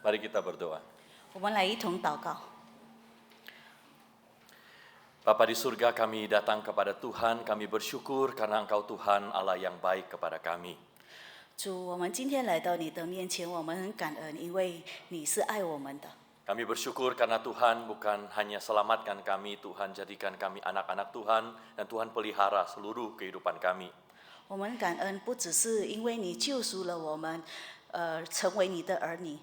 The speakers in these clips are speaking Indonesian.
Mari kita berdoa. 我们来一同祷告。 Bapa di surga, kami datang kepada Tuhan, kami bersyukur karena Engkau Tuhan Allah yang baik kepada kami. 主，我们今天来到你的面前，我们很感恩，因为你是爱我们的。 Kami bersyukur karena Tuhan bukan hanya selamatkan kami, Tuhan jadikan kami anak-anak Tuhan, dan Tuhan pelihara seluruh kehidupan kami. 我们感恩不只是因为你救赎了我们，成为你的儿女。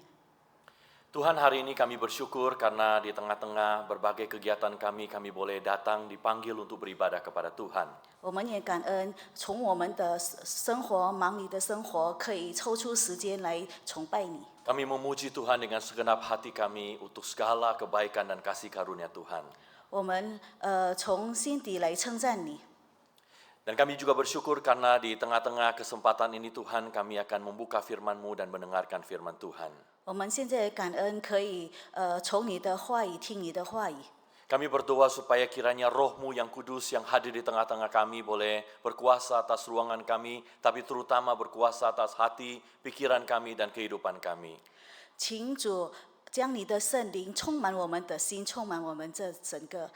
Tuhan, hari ini kami bersyukur karena di tengah-tengah berbagai kegiatan kami boleh datang dipanggil untuk beribadah kepada Tuhan. 我们也感恩，从我们的生活忙碌的生活，可以抽出时间来崇拜你。 Kami memuji Tuhan dengan segenap hati kami untuk segala kebaikan dan kasih karunia Tuhan. 我们从心底来称赞你。 Dan kami juga bersyukur karena di tengah-tengah kesempatan ini Tuhan kami akan membuka firman-Mu dan mendengarkan firman Tuhan. 我们现在感恩可以从你的话语听你的话语。 Kami berdoa supaya kiranya Roh-Mu yang kudus yang hadir di tengah-tengah kami boleh berkuasa atas ruangan kami, tapi terutama berkuasa atas hati, pikiran kami, dan kehidupan kami. 请主将你的圣灵充满我们的心，充满我们这整个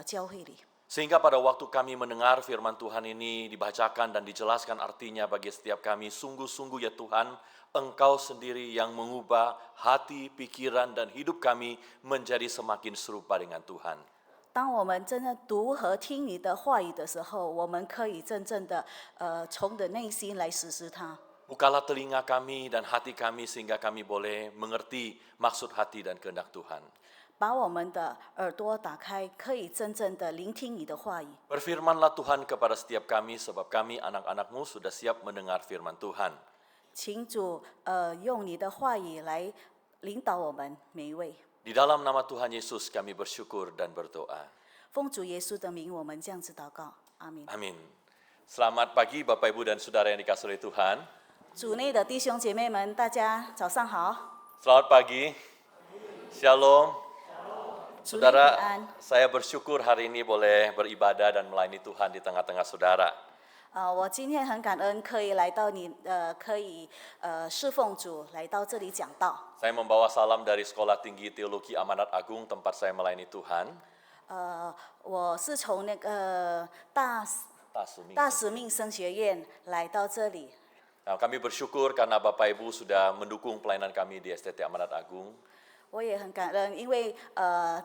教会里。 Sehingga pada waktu kami mendengar firman Tuhan ini dibacakan dan dijelaskan artinya bagi setiap kami, sungguh-sungguh ya Tuhan, Engkau sendiri yang mengubah hati, pikiran, dan hidup kami menjadi semakin serupa dengan Tuhan. 当我们真的读和听你的话语的时候，我们可以真正的从的内心来实施它。 Bukalah telinga kami dan hati kami sehingga kami boleh mengerti maksud hati dan kehendak Tuhan. 把我们的耳朵打开，可以真正的聆听你的话语。 Berfirmanlah Tuhan kepada setiap kami sebab kami anak-anak-Mu sudah siap mendengar firman Tuhan. 请主用你的话语来领导我们每一位。 Di dalam nama Tuhan Yesus kami bersyukur dan berdoa. 奉主耶稣的名，我们这样子祷告，阿门。 Amin. Selamat pagi Bapak Ibu dan Saudara yang dikasihi oleh Tuhan. 主内的弟兄姐妹们，大家早上好。 Selamat pagi. Shalom. 主内平 Saudara, 安。 saya bersyukur hari ini boleh beribadah dan melayani Tuhan di tengah-tengah saudara. 我今天很感恩可以来到你可以侍奉主，来到这里讲道。 Saya membawa salam dari Sekolah Tinggi Teologi Amanat Agung tempat saya melayani Tuhan. 我是从那个大使命升学院来到这里。 Nah, kami bersyukur karena Bapak Ibu sudah mendukung pelayanan kami di STT Amanat Agung. 我也很感恩，因为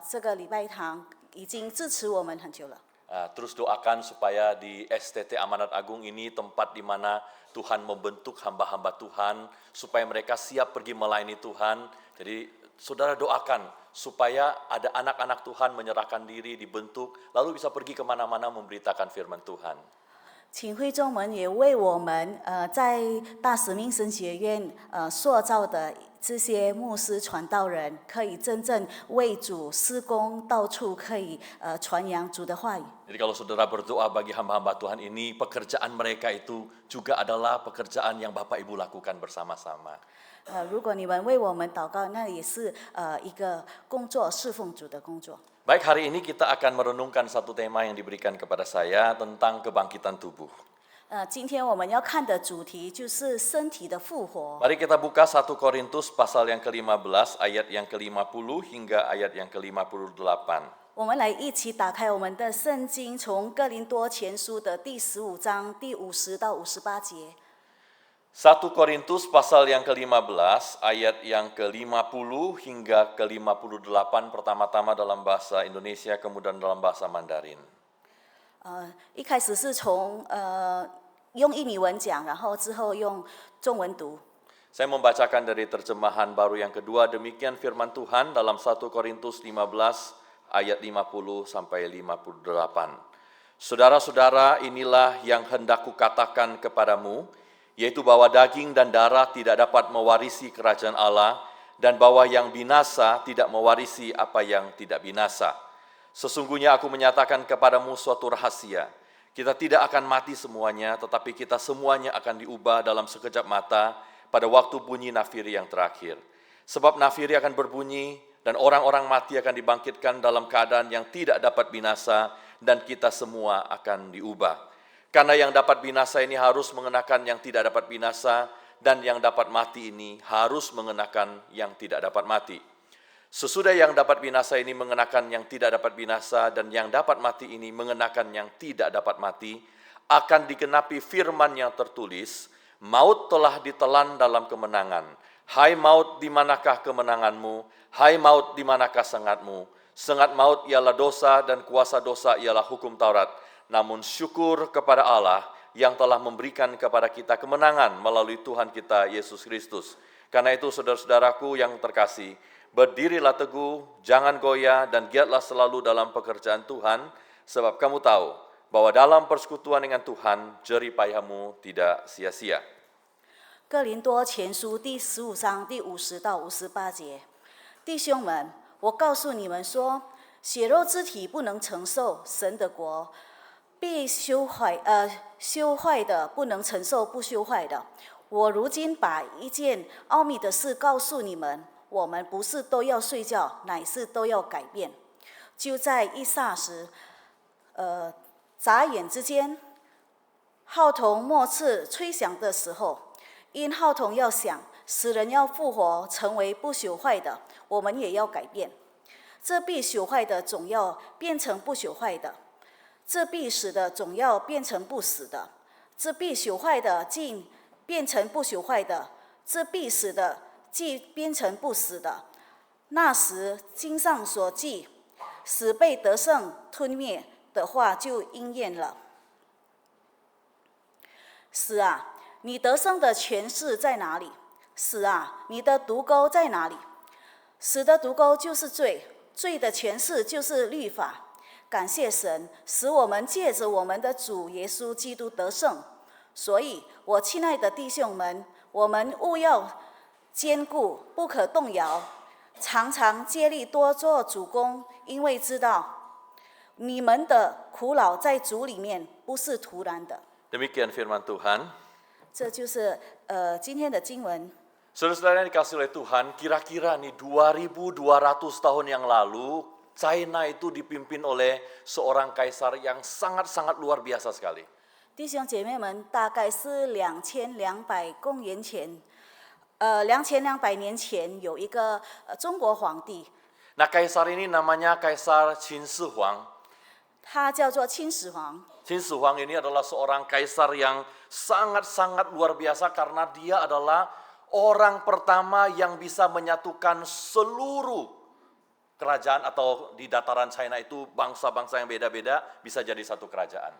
这个礼拜堂已经支持我们很久了。 Terus doakan supaya di STT Amanat Agung ini tempat di mana Tuhan membentuk hamba-hamba Tuhan supaya mereka siap pergi melayani Tuhan. Jadi saudara doakan supaya ada anak-anak Tuhan menyerahkan diri, dibentuk, lalu bisa pergi kemana-mana memberitakan firman Tuhan. 请会众们也为我们在大使命神学院塑造的这些牧师传道人，可以真正为主施工，到处可以传扬主的话语。 Jadi kalau saudara berdoa bagi hamba-hamba Tuhan ini, pekerjaan mereka itu juga adalah pekerjaan yang Bapak Ibu lakukan bersama-sama. 如果你们为我们祷告，那也是一个工作，侍奉主的工作。 Baik, hari ini kita akan merenungkan satu tema yang diberikan kepada saya tentang kebangkitan tubuh. 今天我们要看的主题就是身体的复活。 Mari kita buka 1 Korintus pasal yang ke-15 ayat yang ke-50 hingga ayat yang ke-58. 我们来一起打开我们的圣经，从哥林多前书的第15章第50到58节。 1 Korintus pasal yang ke-15 ayat yang ke-50 hingga ke-58 pertama-tama dalam bahasa Indonesia kemudian dalam bahasa Mandarin. 一开始是从用印尼文讲，然后之后用中文读。 Saya membacakan dari terjemahan baru yang kedua, demikian firman Tuhan dalam 1 Korintus 15 ayat 50 sampai 58. Saudara-saudara, inilah yang hendak kukatakan kepadamu, yaitu bahwa daging dan darah tidak dapat mewarisi kerajaan Allah, dan bahwa yang binasa tidak mewarisi apa yang tidak binasa. Sesungguhnya aku menyatakan kepadamu suatu rahasia, kita tidak akan mati semuanya, tetapi kita semuanya akan diubah dalam sekejap mata, pada waktu bunyi nafiri yang terakhir. Sebab nafiri akan berbunyi dan orang-orang mati akan dibangkitkan dalam keadaan yang tidak dapat binasa dan kita semua akan diubah. Karena yang dapat binasa ini harus mengenakan yang tidak dapat binasa dan yang dapat mati ini harus mengenakan yang tidak dapat mati. Sesudah yang dapat binasa ini mengenakan yang tidak dapat binasa, dan yang dapat mati ini mengenakan yang tidak dapat mati, akan digenapi firman yang tertulis, maut telah ditelan dalam kemenangan. Hai maut, di manakah kemenanganmu? Hai maut, di manakah sengatmu? Sengat maut ialah dosa, dan kuasa dosa ialah hukum Taurat. Namun syukur kepada Allah yang telah memberikan kepada kita kemenangan melalui Tuhan kita Yesus Kristus. Karena itu saudara-saudaraku yang terkasih, berdirilah teguh, jangan goyah, dan giatlah selalu dalam pekerjaan Tuhan, sebab kamu tahu bahwa dalam persekutuan dengan Tuhan, jerih payahmu tidak sia-sia. 哥林多前书第15章第50到58节，弟兄们，我告诉你们说，血肉之体不能承受神的国，必修坏的不能承受不修坏的。我如今把一件奥秘的事告诉你们，我们不是都要睡觉，乃是都要改变。就在一霎时，眨眼之间，号筒末次吹响的时候，因号筒要响，使人要复活，成为不朽坏的，我们也要改变。这必朽坏的总要变成不朽坏的，这必死的总要变成不死的，这必朽坏的竟变成不朽坏的，这必死的既变成不死的。那时经上所记，死被得胜吞灭的话就应验了。死啊，你得胜的权势在哪里？死啊，你的毒钩在哪里？死的毒钩就是罪，罪的权势就是律法。感谢神，使我们借着我们的主耶稣基督得胜。所以，我亲爱的弟兄们，我们务要坚固，不可动摇，常常竭力多做主工，因为知道你们的苦恼在主里面不是徒然的。 Demikian firman Tuhan. 这就是今天的经文。 Saudara-saudara yang dikasih oleh Tuhan, kira-kira nih 2200 tahun yang lalu, China itu dipimpin oleh seorang kaisar yang sangat-sangat luar biasa sekali. 弟兄姐妹们，大概是2200公元前，2200年前有一个中国皇帝， Nah, kaisar ini namanya Kaisar Qin Shi Huang. 他叫做秦始皇。 Qin Shi Huang ini adalah seorang kaisar yang sangat-sangat luar biasa karena dia adalah orang pertama yang bisa menyatukan seluruh kerajaan atau di dataran China itu bangsa-bangsa yang beda-beda bisa jadi satu kerajaan.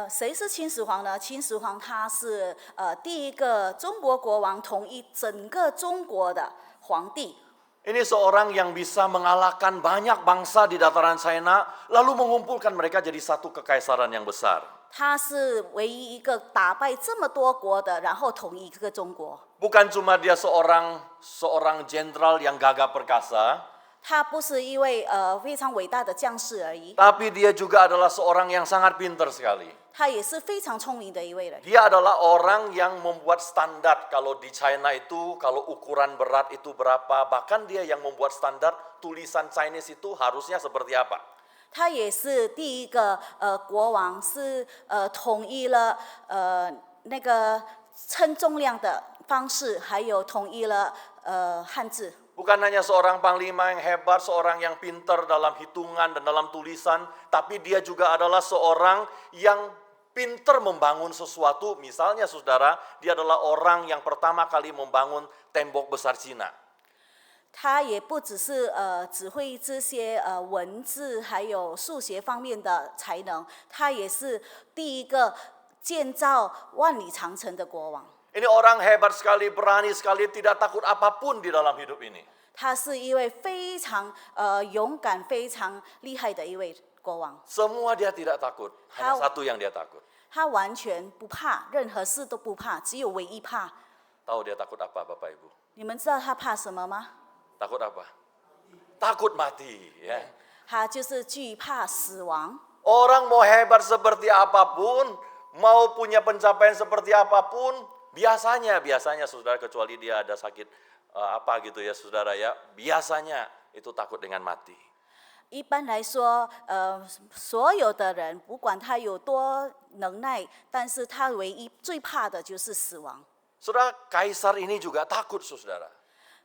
谁是秦始皇呢？秦始皇他是第一个中国国王，统一整个中国的皇帝。 Ini seorang yang bisa mengalahkan banyak bangsa di dataran China, lalu mengumpulkan mereka jadi satu kekaisaran yang besar. 他是唯一一个打败这么多国的，然后统一一个中国。 Bukan cuma dia seorang jenderal yang gagah perkasa, 他不是一位非常伟大的将士而已， tapi dia juga adalah seorang yang sangat pintar sekali. 他也是非常聪明的一位人。 Dia adalah orang yang membuat standar kalau di China itu, kalau ukuran berat itu berapa, bahkan dia yang membuat standar tulisan Chinese itu harusnya seperti apa. 他也是第一个国王，是统一了那个称重量的方式，还有统一了汉字。 Bukan hanya seorang panglima yang hebat, seorang yang pintar dalam hitungan dan dalam tulisan, tapi dia juga adalah seorang yang pintar membangun sesuatu. Misalnya saudara, dia adalah orang yang pertama kali membangun tembok besar Cina. 他也不只是只会这些文字还有数学方面的才能，他也是第一个建造万里长城的国王。 Ini orang hebat sekali, berani sekali, tidak takut apapun di dalam hidup ini. 他是一位非常勇敢、非常厉害的一位国王。 Semua dia tidak takut, hanya satu yang dia takut. 他完全不怕，任何事都不怕，只有唯一怕。 Tahu dia takut apa, Bapak Ibu? 你们知道他怕什么吗？ Takut apa? Takut mati. Ya. 他就是惧怕死亡。 Orang mau hebat seperti apapun, mau punya pencapaian seperti apapun, biasanya saudara, kecuali dia ada sakit apa gitu ya saudara ya, biasanya itu takut dengan mati. 一般来说，所有的人不管他有多能耐，但是他唯一最怕的就是死亡。Saudara, kaisar ini juga takut, saudara.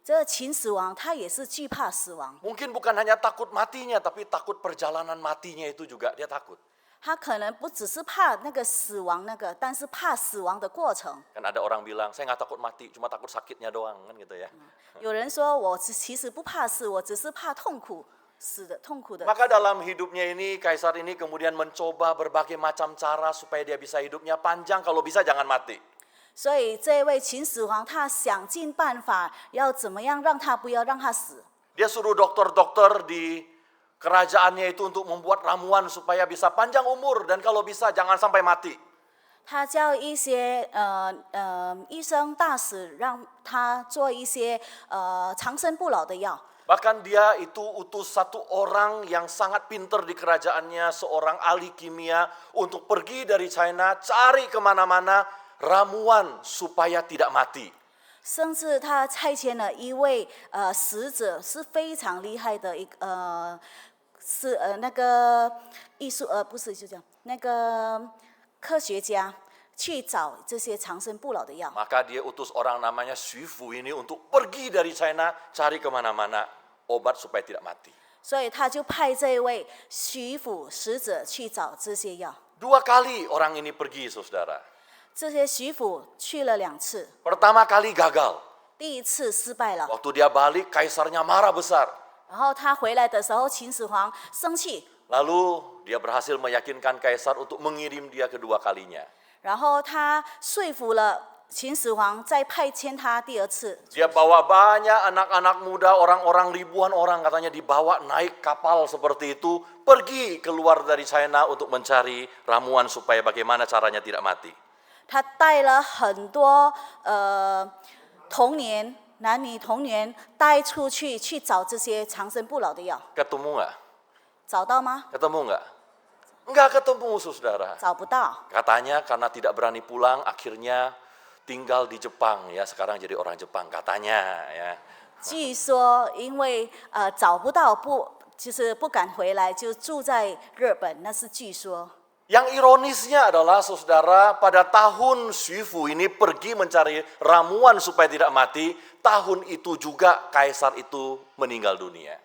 这秦始皇他也是惧怕死亡， Mungkin bukan hanya takut matinya, tapi takut perjalanan matinya itu juga dia takut. 他可能不只是怕那个死亡但是怕死亡的过程。 Kan ada orang bilang, saya nggak takut mati, cuma takut sakitnya doang, kan gitu ya. 有人说我其实不怕死，我只是怕痛苦，死的痛苦的。 Maka dalam hidupnya ini, kaisar ini kemudian mencoba berbagai macam cara supaya dia bisa hidupnya panjang, kalau bisa jangan mati. 所以这位秦始皇他想尽办法要怎么样让他不要让他死。 Dia suruh dokter-dokter di kerajaannya itu untuk membuat ramuan supaya bisa panjang umur dan kalau bisa jangan sampai mati. 他叫一些医生大使，让他做一些长生不老的药。 Bahkan dia itu utus satu orang yang sangat pintar di kerajaannya, seorang ahli kimia untuk pergi dari China cari kemana-mana ramuan supaya tidak mati. 甚至他差遣了一位使者，是非常厉害的是那个艺术不是就讲那个科学家去找这些长生不老的药。 Maka dia utus orang namanya Xu Fu ini untuk pergi dari China cari kemana-mana obat supaya tidak mati. 所以他就派这位徐府使者去找这些药。 2 kali orang ini pergi, saudara. 这些徐府去了2次， Pertama kali gagal. 第一次失败了。 Waktu dia balik, kaisarnya marah besar. 然后他回来的时候，秦始皇生气， Lalu dia berhasil meyakinkan kaisar untuk mengirim dia kedua kalinya. 然后他说服了秦始皇，再派遣他第2次。 Dia bawa banyak anak-anak muda, orang-orang ribuan orang katanya dibawa naik kapal seperti itu, pergi keluar dari China untuk mencari ramuan supaya bagaimana caranya tidak mati. 他带了很多男女童年带出去找这些长生不老的药， Ketemu nggak? 找到吗？ Ketemu nggak? Nggak ketemu, saudara. 找不到。 Katanya karena tidak berani pulang, akhirnya tinggal di Jepang ya. Sekarang jadi orang Jepang katanya ya. 据说因为找不到就是不敢回来，就住在日本，那是据说。 Yang ironisnya adalah saudara, pada tahun Xu Fu ini pergi mencari ramuan supaya tidak mati, tahun itu juga kaisar itu meninggal dunia.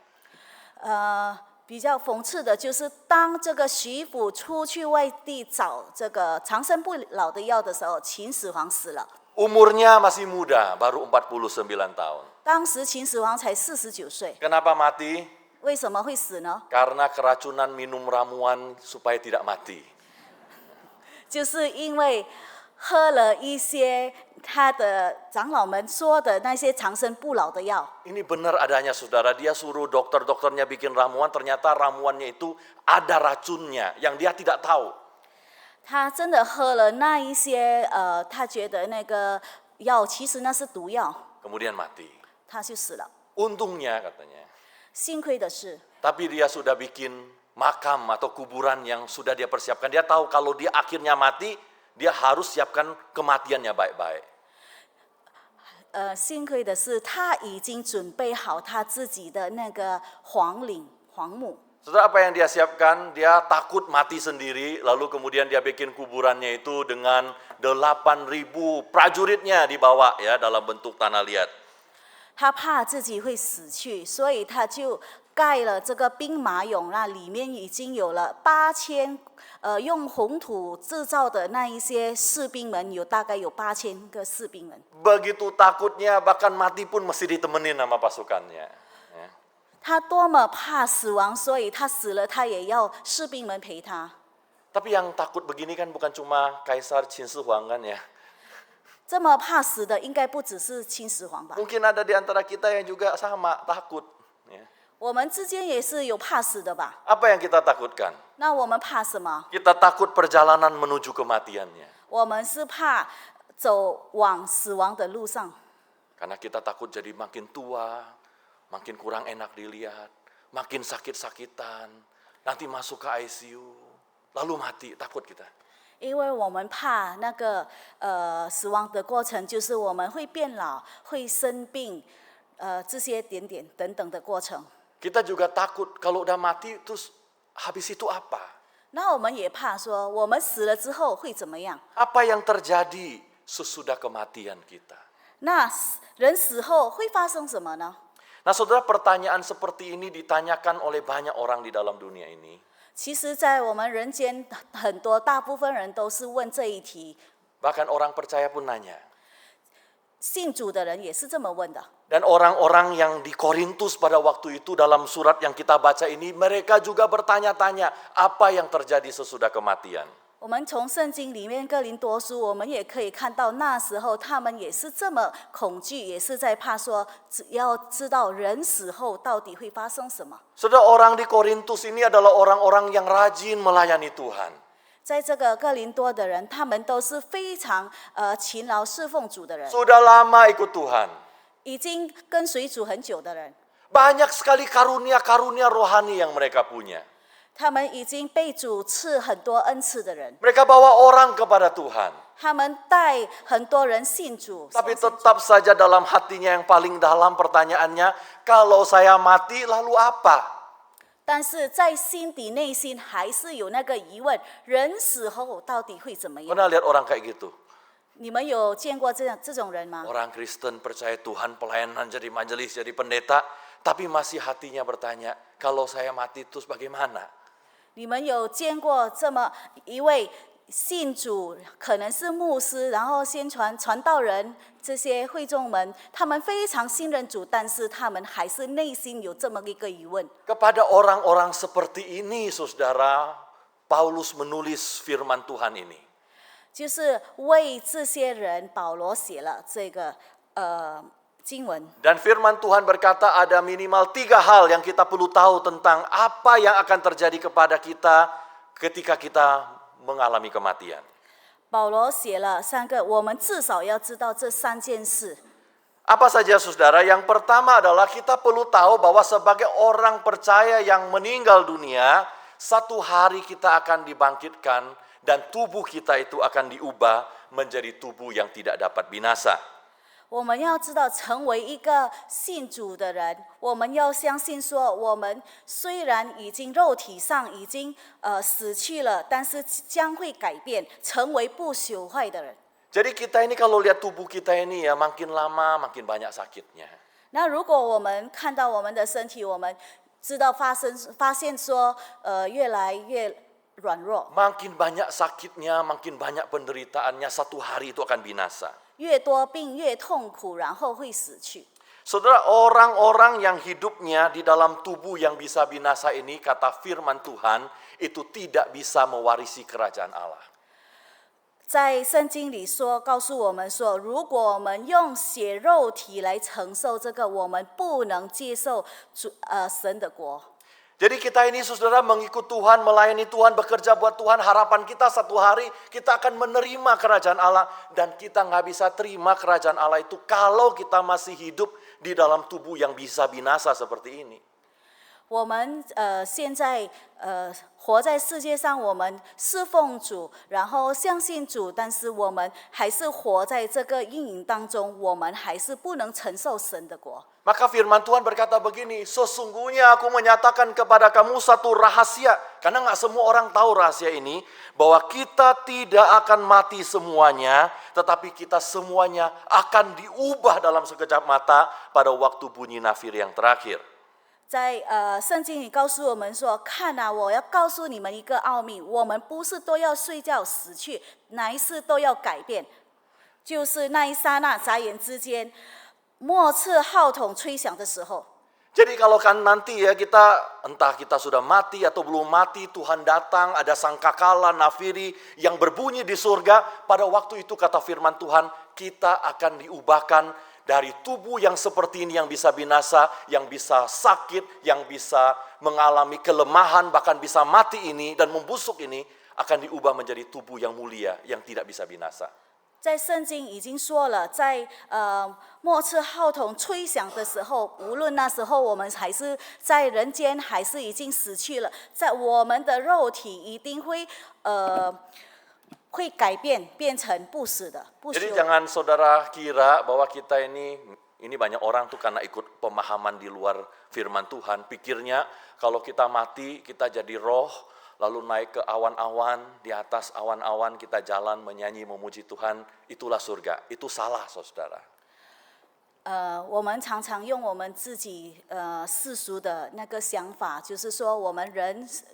比较讽刺的就是，当这个徐府出去外地找这个长生不老的药的时候，秦始皇死了。 Umurnya masih muda, baru 49 tahun. 当时秦始皇才49岁， Kenapa mati? 为什么会死呢？ Karena keracunan minum ramuan supaya tidak mati. 就是因为喝了一些他的长老们说的那些长生不老的药。 Ini benar adanya, saudara. Dia suruh dokter-dokternya bikin ramuan, ternyata ramuannya itu ada racunnya yang dia tidak tahu. 他真的喝了那一些他觉得那个药其实那是毒药， Kemudian mati. 他就死了。 Untungnya katanya. 幸亏的是， Tapi dia sudah bikin makam atau kuburan yang sudah dia persiapkan. Dia tahu kalau dia akhirnya mati, dia harus siapkan kematiannya baik-baik. 幸亏的是他已经准备好他自己的那个皇墓。 Saudara, apa yang dia siapkan? Dia takut mati sendiri, lalu kemudian dia bikin kuburannya itu dengan 8.000 prajuritnya dibawa ya dalam bentuk tanah liat. 他怕自己会死去，所以他就盖了这个兵马俑，那里面已经有了8000用红土制造的那一些士兵们，大概有8000个士兵们。 Begitu takutnya, bahkan mati pun mesti ditemenin sama pasukannya. Ya. 他多么怕死亡，所以他死了，他也要士兵们陪他。 Tapi yang takut begini kan bukan cuma Kaisar Qin Shi Huang kan ya. 这么怕死的，应该不只是秦始皇吧？ Mungkin ada di antara kita yang juga sama, takut. Ya. 我们之间也是有怕死的吧？ Apa yang kita takutkan? 那我们怕什么？ Kita takut perjalanan menuju kematiannya. 我们是怕走往死亡的路上， Karena kita takut jadi makin tua, makin kurang enak dilihat, makin sakit-sakitan, nanti masuk ke ICU, lalu mati, takut kita. 因为我们怕那个死亡的过程，就是我们会变老、会生病，这些点点等等的过程。 Kita juga takut kalau udah mati terus habis itu apa? 那我们也怕说，我们死了之后会怎么样？ Apa yang terjadi sesudah kematian kita. 那人死后会发生什么呢？ Nah saudara, pertanyaan seperti ini ditanyakan oleh banyak orang di dalam dunia ini. 其实，在我们人间，很多大部分人都是问这一题， Bahkan orang percaya pun nanya. 信主的人也是这么问的。 Dan orang-orang yang di Korintus pada waktu itu dalam surat yang kita baca ini, mereka juga bertanya-tanya apa yang terjadi sesudah kematian. 我们从圣经里面哥林多书，我们也可以看到，那时候他们也是这么恐惧，也是在怕说，只要知道人死后到底会发生什么。 Saudara, orang di Korintus ini adalah orang-orang yang rajin melayani Tuhan. 在这个哥林多的人，他们都是非常勤劳侍奉主的人， Sudah lama ikut Tuhan. 已经跟随主很久的人， Banyak sekali karunia-karunia rohani yang mereka punya. 他们已经被主赐很多恩赐的人， Mereka bawa orang kepada Tuhan. 他们带很多人信主。 Tapi tetap saja dalam hatinya yang paling dalam pertanyaannya, kalau saya mati lalu apa? 但是在心底内心还是有那个疑问：人死后到底会怎么样？ Pernah lihat orang kayak gitu? 你们有见过这种人吗？ Orang Kristen percaya Tuhan, pelayanan, jadi majelis, jadi pendeta, tapi masih hatinya bertanya, kalau saya mati terus bagaimana? 你们有见过这么一位信主，可能是牧师，然后宣传道人，这些会众们，他们非常信任主，但是他们还是内心有这么一个疑问。 Kepada orang-orang seperti ini, saudara, Paulus menulis firman Tuhan ini. 就是为这些人，保罗写了这个经文。 Dan firman Tuhan berkata ada minimal 3 hal yang kita perlu tahu tentang apa yang akan terjadi kepada kita ketika kita mengalami kematian. 保罗写了3个，我们至少要知道这3件事。 Apa saja saudara? Yang pertama adalah kita perlu tahu bahwa sebagai orang percaya yang meninggal dunia, satu hari kita akan dibangkitkan dan tubuh kita itu akan diubah menjadi tubuh yang tidak dapat binasa. 我们要知道，成为一个信主的人，我们要相信说，我们虽然已经肉体上已经死去了，但是将会改变，成为不朽坏的人。 Jadi kita ini kalau lihat tubuh kita ini ya makin lama makin banyak sakitnya. 那如果我们看到我们的身体，我们知道发现说，越来越软弱， Makin banyak sakitnya, makin banyak penderitaannya, satu hari itu akan binasa. 越多病越痛苦，然后会死去。 Saudara, orang-orang yang hidupnya di dalam tubuh yang bisa binasa ini, kata firman Tuhan, itu tidak bisa mewarisi kerajaan Allah. 在圣经里说，告诉我们说，如果我们用血肉体来承受这个，我们不能接受神的国。 Jadi kita ini saudara mengikut Tuhan, melayani Tuhan, bekerja buat Tuhan, harapan kita satu hari kita akan menerima kerajaan Allah. Dan kita nggak bisa terima kerajaan Allah itu kalau kita masih hidup di dalam tubuh yang bisa binasa seperti ini. 我们现在活在世界上，我们侍奉主，然后相信主，但是我们还是活在这个阴影当中，我们还是不能承受神的国。 Maka firman Tuhan berkata begini, sesungguhnya aku menyatakan kepada kamu satu rahasia. Karena nggak semua orang tahu rahasia ini, bahwa kita tidak akan mati semuanya, tetapi kita semuanya akan diubah dalam sekejap mata pada waktu bunyi nafir yang terakhir. 在圣经里告诉我们说，看啊，我要告诉你们一个奥秘，我们不是都要睡觉死去，哪一次都要改变，就是那一刹那眨眼之间，末次号筒吹响的时候。 Jadi kalau kan nanti ya entah kita sudah mati atau belum mati, Tuhan datang, ada sangkakala nafiri yang berbunyi di surga, pada waktu itu kata firman Tuhan, kita akan diubahkan dari tubuh yang seperti ini yang bisa binasa, yang bisa sakit, yang bisa mengalami kelemahan, bahkan bisa mati ini dan membusuk ini, akan diubah menjadi tubuh yang mulia, yang tidak bisa binasa. 在圣经已经说了，在末次号筒吹响的时候，无论那时候我们还是在人间，还是已经死去了，在我们的肉体一定会改变，变成不死的、不朽 Jadi jangan saudara kira bahwa kita ini banyak orang tuh karena ikut pemahaman di luar firman Tuhan, pikirnya kalau kita mati kita jadi roh, lalu naik ke awan-awan, di atas awan-awan kita jalan menyanyi memuji Tuhan, itulah surga. Itu salah, saudara. 我们常常用我们自己世俗的那个想法，就是说我们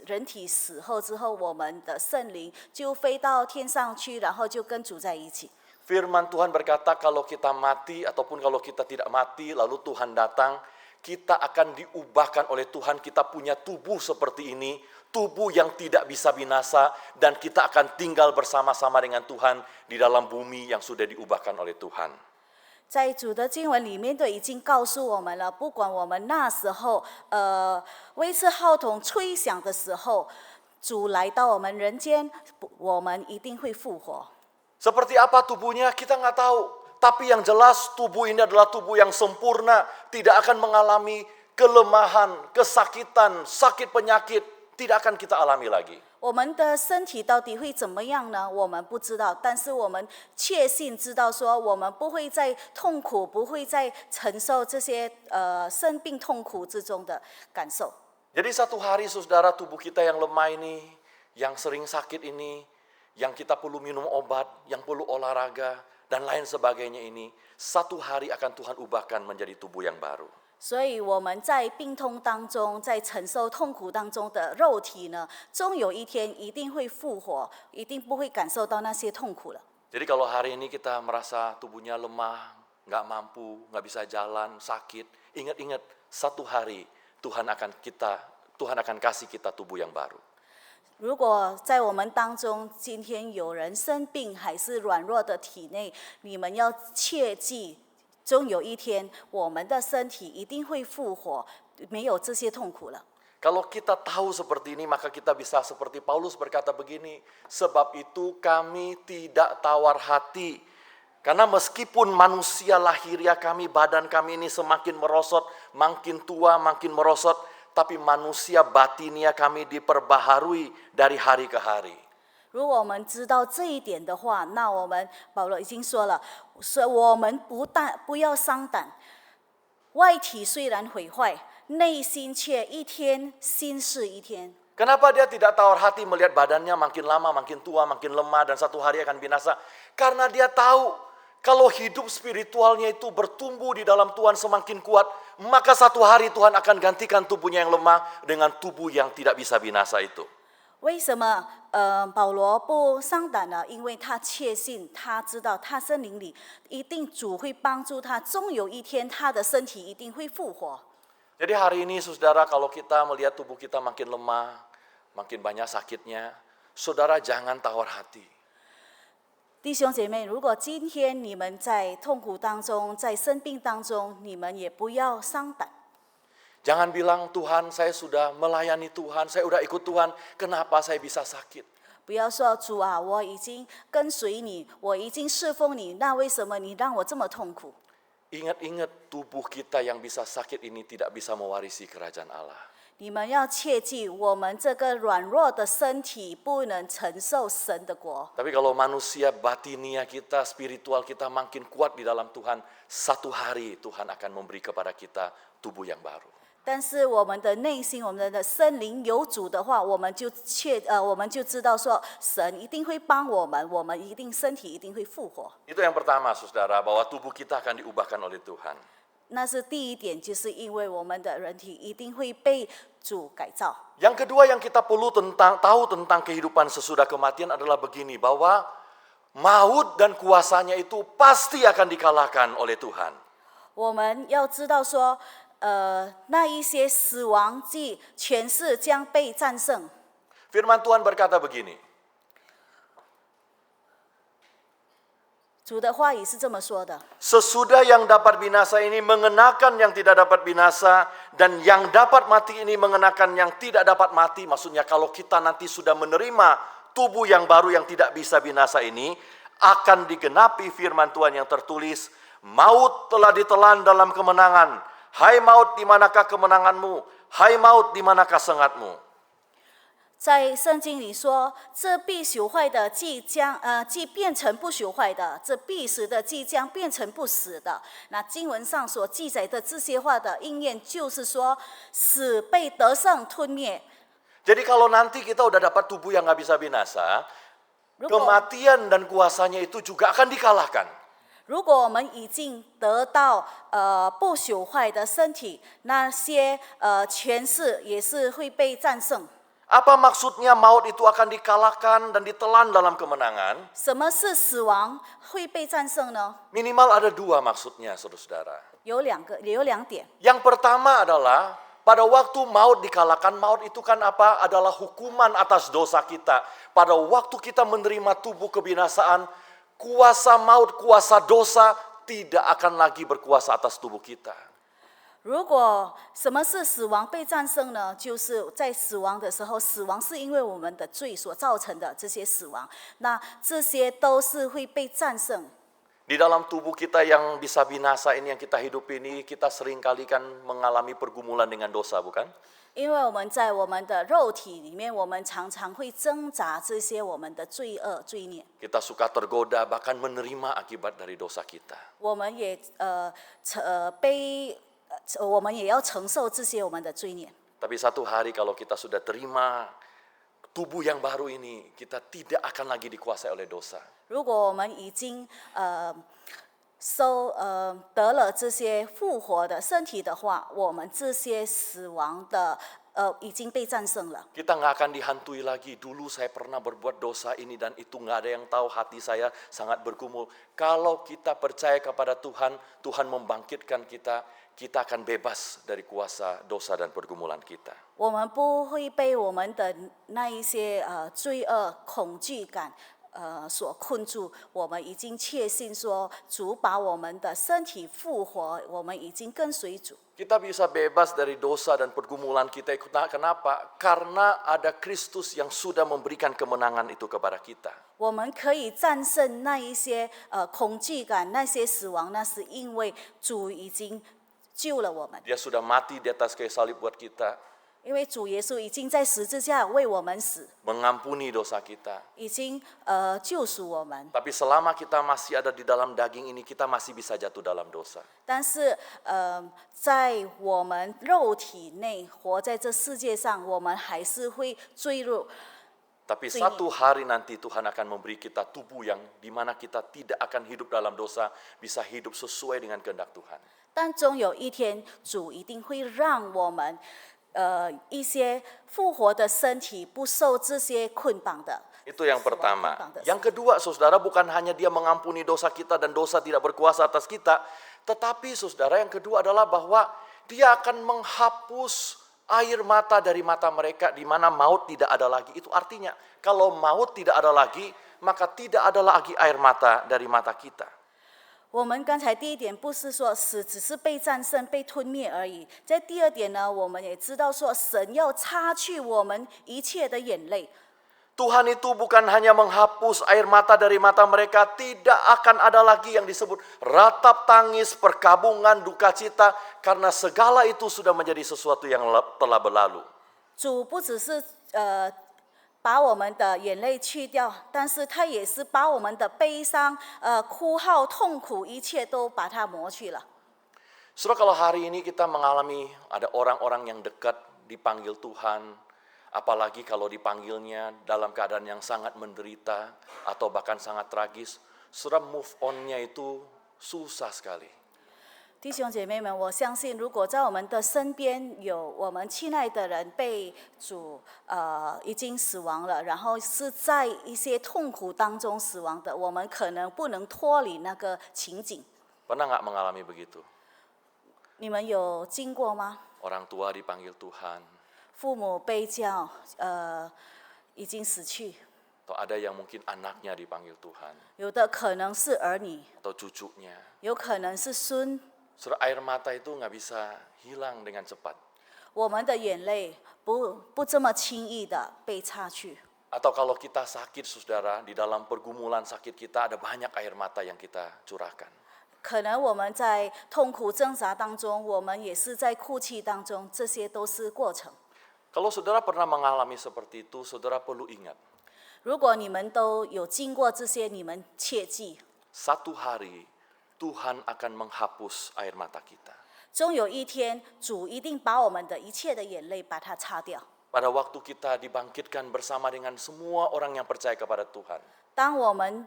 人体死后之后，我们的圣灵就飞到天上去，然后就跟主在一起。 Firman Tuhan berkata kalau kita mati ataupun kalau kita tidak mati lalu Tuhan datang, kita akan diubahkan oleh Tuhan, kita punya tubuh seperti ini, tubuh yang tidak bisa binasa, dan kita akan tinggal bersama-sama dengan Tuhan di dalam bumi yang sudah diubahkan oleh Tuhan. 在主的经文里面都已经告诉我们了，不管我们那时候威斯号筒吹响的时候，主来到我们人间，我们一定会复活。 Seperti apa tubuhnya kita nggak tahu. Tapi yang jelas tubuh ini adalah tubuh yang sempurna. Tidak akan mengalami kelemahan, kesakitan, sakit penyakit. Tidak akan kita alami lagi. 我们的身体到底会怎么样呢？我们不知道，但是我们确信知道说，我们不会再痛苦，不会再承受这些生病痛苦之中的感受。 Jadi satu hari saudara, tubuh kita yang lemah ini, yang sering sakit ini, yang kita perlu minum obat, yang perlu olahraga, dan lain sebagainya ini, satu hari akan Tuhan ubahkan menjadi tubuh yang baru. 所以我们在病痛当中，在承受痛苦当中的肉体呢，终有一天一定会复活，一定不会感受到那些痛苦了。 Jadi kalau hari ini kita merasa tubuhnya lemah, nggak mampu, nggak bisa jalan, sakit, ingat-ingat satu hari Tuhan akan kasih kita tubuh yang baru. 如果在我们当中，今天有人生病还是软弱的体内，你们要切记，终有一天我们的身体一定会复活，没有这些痛苦了。 Kalau kita tahu seperti ini, maka kita bisa seperti Paulus berkata begini, sebab itu kami tidak tawar hati. Karena meskipun manusia lahiriah kami, badan kami ini semakin merosot, makin tua, makin merosot, tapi manusia batinia kami diperbaharui dari hari ke hari. 如果我们知道这一点的话，那我们保罗已经说了，所以我们不要伤胆，外体虽然毁坏，内心却一天新似一天。 Kenapa dia tidak tawar hati melihat badannya makin lama, makin tua, makin lemah, dan satu hari akan binasa? Karena dia tahu kalau hidup spiritualnya itu bertumbuh di dalam Tuhan semakin kuat, maka satu hari Tuhan akan gantikan tubuhnya yang lemah dengan tubuh yang tidak bisa binasa itu. 为什么保罗不伤胆呢？因为他确信，他知道他森林里一定主会帮助他，终有一天他的身体一定会复活。 Jadi hari ini saudara, kalau kita melihat tubuh kita makin lemah, makin banyak sakitnya, saudara jangan tawar hati. 弟兄姐妹，如果今天你们在痛苦当中，在生病当中，你们也不要伤胆。 Jangan bilang, Tuhan saya sudah melayani Tuhan, saya sudah ikut Tuhan, kenapa saya bisa sakit? 不要说主啊，我已经跟随你，我已经侍奉你，那为什么你让我这么痛苦？ Ingat-ingat tubuh kita yang bisa sakit ini tidak bisa mewarisi kerajaan Allah. 你们要切记，我们这个软弱的身体不能承受神的国。 Tapi kalau manusia batinia kita, spiritual kita makin kuat di dalam Tuhan, satu hari Tuhan akan memberi kepada kita tubuh yang baru. 但是我们的内心，我们的圣灵有主的话，我们就知道说，神一定会帮我们，我们一定身体一定会复活。 Itu yang pertama, saudara, bahwa tubuh kita akan diubahkan oleh Tuhan. 那是第一点，就是因为我们的人体一定会被主改造。 Yang kedua yang kita perlu tahu tentang kehidupan sesudah kematian adalah begini, bahwa maut dan kuasanya itu pasti akan dikalahkan oleh Tuhan. 我们要知道说，那一些死亡及权势将被战胜。 Firman Tuhan berkata begini, 主的话语是这么说的： sesudah yang dapat binasa ini mengenakan yang tidak dapat binasa, dan yang dapat mati ini mengenakan yang tidak dapat mati. Maksudnya kalau kita nanti sudah menerima tubuh yang baru yang tidak bisa binasa ini, akan digenapi firman Tuhan yang tertulis, maut telah ditelan dalam kemenangan. Hai maut, di manakah kemenanganmu? Hai maut, di manakah sengatmu? 在圣经里说，这必朽坏的即变成不朽坏的，这必死的即将变成不死的。那经文上所记载的这些话的应验，就是说，死被得胜吞灭。Jadi kalau nanti kita udah dapat tubuh yang nggak bisa binasa, 如果 kematian dan kuasanya itu juga akan dikalahkan. 如果我们已经得到不朽坏的身体，那些权势也是会被战胜。 Apa maksudnya maut itu akan dikalahkan dan ditelan dalam kemenangan? 什么是死亡会被战胜呢？ Minimal ada dua maksudnya, saudara-saudara. 有两点。 Yang pertama adalah pada waktu maut dikalahkan, maut itu kan apa? Adalah hukuman atas dosa kita. Pada waktu kita menerima tubuh kebinasaan, kuasa maut, kuasa dosa tidak akan lagi berkuasa atas tubuh kita. 如果什么是死亡被战胜呢？就是在死亡的时候，死亡是因为我们的罪所造成的这些死亡，那这些都是会被战胜。 Di dalam tubuh kita yang bisa binasa ini, yang kita hidup ini, kita seringkali kan mengalami pergumulan dengan dosa, bukan? 因为我们在我们的肉体里面，我们常常会挣扎这些我们的罪恶、罪孽。 Kita suka tergoda bahkan menerima akibat dari dosa kita. 我们也我们也要承受这些我们的罪孽。 Tapi satu hari kalau kita sudah terima tubuh yang baru ini, kita tidak akan lagi dikuasai oleh dosa. 如果我们已经得了这些复活的身体的话，我们这些死亡的已经被战胜了。 Kita nggak akan dihantui lagi. Dulu saya pernah berbuat dosa ini dan itu, nggak ada yang tahu, hati saya sangat bergumul. Kalau kita percaya kepada Tuhan, Tuhan membangkitkan kita, kita akan bebas dari kuasa dosa dan pergumulan kita. 我们不会被我们的那一些罪恶、恐惧感所困住。我们已经确信说，主把我们的身体复活，我们已经跟随主。 Kita bisa bebas dari dosa dan pergumulan kita. Kenapa? Karena ada Kristus yang sudah memberikan kemenangan itu kepada kita. 我们可以战胜那一些恐惧感、那些死亡，那是因为主已经救了我们。 Dia sudah mati di atas kayu salib buat kita, 因为主耶稣已经在十字架为我们死， mengampuni dosa kita. 已经救赎我们。 Tapi selama kita masih ada di dalam daging ini, kita masih bisa jatuh dalam dosa. 但是在我们肉体内活在这世界上，我们还是会坠入。 Tapi satu hari nanti Tuhan akan memberi kita tubuh yang dimana kita tidak akan hidup dalam dosa, bisa hidup sesuai dengan kehendak Tuhan. 但终有一天，主一定会让我们一些复活的身体不受这些捆绑的。 Itu yang pertama. Yang kedua, saudara, bukan hanya dia mengampuni dosa kita dan dosa tidak berkuasa atas kita, tetapi saudara, yang kedua adalah bahwa dia akan menghapus air mata dari mata mereka di mana maut tidak ada lagi. Itu artinya kalau maut tidak ada lagi, maka tidak ada lagi air mata dari mata kita. 我们刚才第一点不是说死只是被战胜、被吞灭而已，在第二点呢，我们也知道说神要擦去我们一切的眼泪。 Tuhan itu bukan hanya menghapus air mata dari mata mereka, tidak akan ada lagi yang disebut ratap tangis, perkabungan, duka cita, karena segala itu sudah menjadi sesuatu yang telah berlalu. 主不只是把我们的眼泪去掉，但是他也是把我们的悲伤、哭号、痛苦，一切都把它磨去了。 Saudara, kalau hari ini kita mengalami ada orang-orang yang dekat dipanggil Tuhan, apalagi kalau dipanggilnya dalam keadaan yang sangat menderita atau bahkan sangat tragis, saudara, move on-nya itu susah sekali. 弟兄姐妹们，我相信，如果在我们的身边有我们亲爱的人被主已经死亡了，然后是在一些痛苦当中死亡的，我们可能不能脱离那个情景。 Pernah nggak mengalami begitu? 你们有经过吗？ Orang tua dipanggil Tuhan, 父母被叫已经死去， atau ada yang mungkin anaknya dipanggil Tuhan, 有的可能是儿女， atau cucunya. 有可能是孙。 Saudara, air mata itu nggak bisa hilang dengan cepat. 我们的眼泪不这么轻易的被擦去。 Atau kalau kita sakit, saudara, di dalam pergumulan sakit kita ada banyak air mata yang kita curahkan. 可能我们在痛苦挣扎当中，我们也是在哭泣当中，这些都是过程。 Kalau saudara pernah mengalami seperti itu, saudara perlu ingat, 如果你们都有经过这些，你们切记， satu hari Tuhan akan menghapus air mata kita. 终有一天，主一定把我们的一切的眼泪把它擦掉。pada waktu kita dibangkitkan bersama dengan semua orang yang percaya kepada Tuhan. 当我们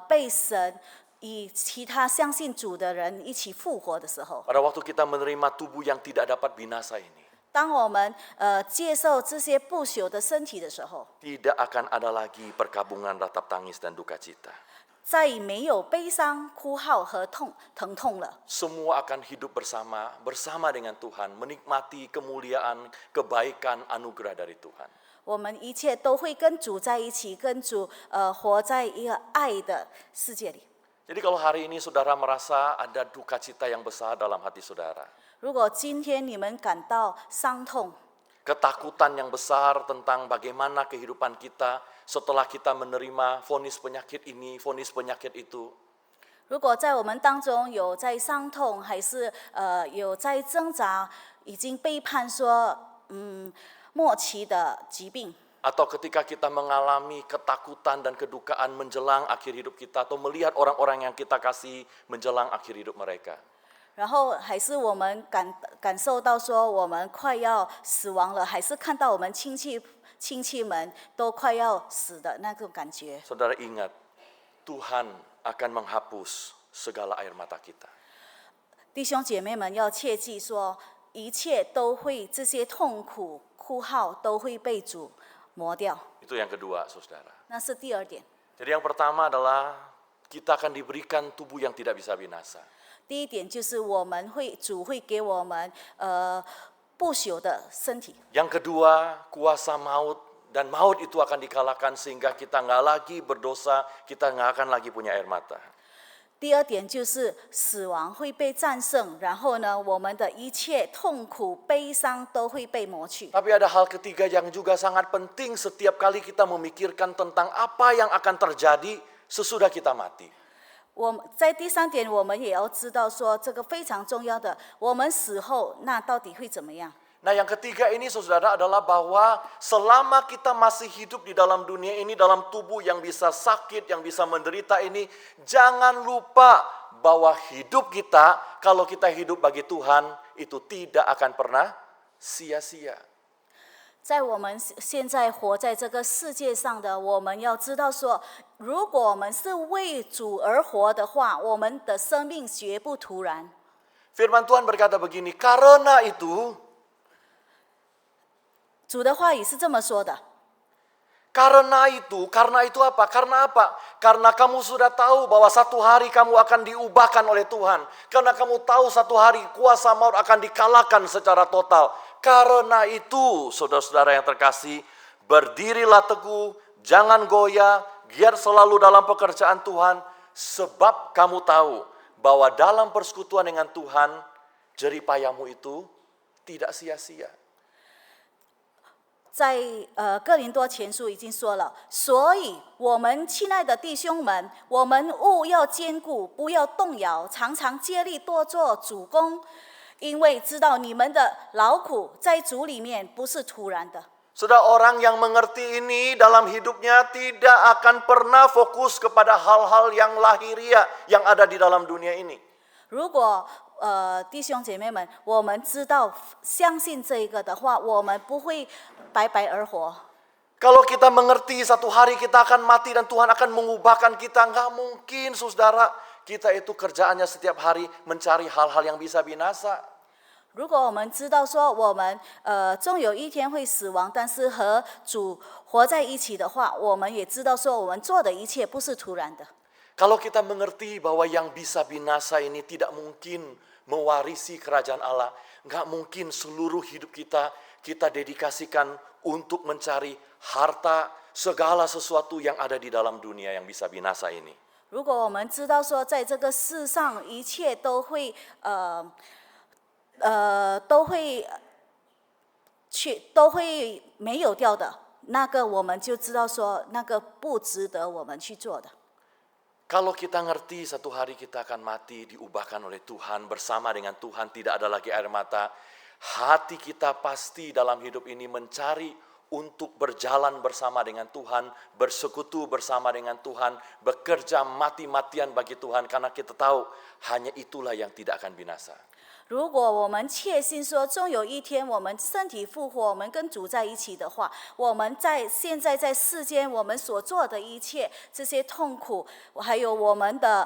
被神与其他相信主的人一起复活的时候， Pada waktu kita menerima tubuh yang tidak dapat binasa ini, 当我们接受这些不朽的身体的时候， tidak akan ada lagi perkabungan ratap tangis dan duka cita. 再也没有悲伤、哭号和疼痛了。 Semua akan hidup bersama dengan Tuhan, menikmati kemuliaan, kebaikan, anugerah dari Tuhan. 我们一切都会跟主在一起，跟主活在一个爱的世界里。 Jadi kalau hari ini saudara merasa ada duka cita yang besar dalam hati saudara, 如果今天你们感到伤痛， ketakutan yang besar tentang bagaimana kehidupan kita setelah kita menerima vonis penyakit ini, vonis penyakit itu, 如果在我们当中有在伤痛，还是有在挣扎，已经被判说末期的疾病， atau ketika kita mengalami ketakutan dan kedukaan menjelang akhir hidup kita, atau melihat orang-orang yang kita kasih menjelang akhir hidup mereka. 然后还是我们感受到说我们快要死亡了，还是看到我们亲戚们都快要死的那种感觉。 Saudara ingat, Tuhan akan menghapus segala air mata kita. 弟兄姐妹们要切记说，一切都会这些痛苦哭号都会被主磨掉。 Itu yang kedua, saudara. 那是第二点。 Jadi yang pertama adalah kita akan diberikan tubuh yang tidak bisa binasa. 第一点就是主会给我们不朽的身体。 Yang kedua, kuasa maut, dan maut itu akan dikalahkan sehingga kita nggak lagi berdosa, kita nggak akan lagi punya air mata. 第二点就是死亡会被战胜，然后呢，我们的一切痛苦、悲伤都会被磨去。 Tapi ada hal ketiga yang juga sangat penting setiap kali kita memikirkan tentang apa yang akan terjadi sesudah kita mati. 在第三点，我们也要知道说，这个非常重要的，我们死后那到底会怎么样？ Nah, yang ketiga ini saudara adalah bahwa selama kita masih hidup di dalam dunia ini, dalam tubuh yang bisa sakit, yang bisa menderita ini, jangan lupa bahwa hidup kita, kalau kita hidup bagi Tuhan, itu tidak akan pernah sia-sia. 在我们现在活在这个世界上的，我们要知道说，如果我们是为主而活的话，我们的生命绝不突然。 Firman Tuhan berkata begini, karena itu, 主的话语是这么说的。 karena itu apa? Karena apa? Karena kamu sudah tahu bahwa satu hari kamu akan diubahkan oleh Tuhan. Karena kamu tahu satu hari kuasa maut akan dikalahkan secara total. Karena itu, saudara-saudara yang terkasih, berdirilah teguh, jangan goyah, giat selalu dalam pekerjaan Tuhan, sebab kamu tahu bahwa dalam persekutuan dengan Tuhan, jerih payahmu itu tidak sia-sia. 在哥林多前书已经说了，所以我们亲爱的弟兄们，我们务要坚固，不要动摇，常常竭力多做主工，因为知道你们的劳苦在主里面不是突然的。 Saudara, orang yang mengerti ini dalam hidupnya tidak akan pernah fokus kepada hal-hal yang lahiriah yang ada di dalam dunia ini. 如果弟兄姐妹们，我们知道相信这一个的话，我们不会白白而活。 Kalau kita mengerti satu hari kita akan mati dan Tuhan akan mengubahkan kita, nggak mungkin saudara kita itu kerjaannya setiap hari mencari hal-hal yang bisa binasa. 如果我们知道说我们终有一天会死亡，但是和主活在一起的话，我们也知道说我们做的一切不是突然的。 Kalau kita mengerti bahwa yang bisa binasa ini tidak mungkin mewarisi kerajaan Allah, nggak mungkin seluruh hidup kita dedikasikan untuk mencari harta, segala sesuatu yang ada di dalam dunia yang bisa binasa ini. 如果我们知道说在这个世上一切都会没有掉的，那个我们就知道说那个不值得我们去做的。 Kalau kita ngerti satu hari kita akan mati, diubahkan oleh Tuhan, bersama dengan Tuhan, tidak ada lagi air mata, hati kita pasti dalam hidup ini mencari untuk berjalan bersama dengan Tuhan, bersekutu bersama dengan Tuhan, bekerja mati-matian bagi Tuhan, karena kita tahu hanya itulah yang tidak akan binasa. 如果我们确信说，终有一天我们身体复活，我们跟主在一起的话，我们现在在世间我们所做的一切，这些痛苦，还有我们的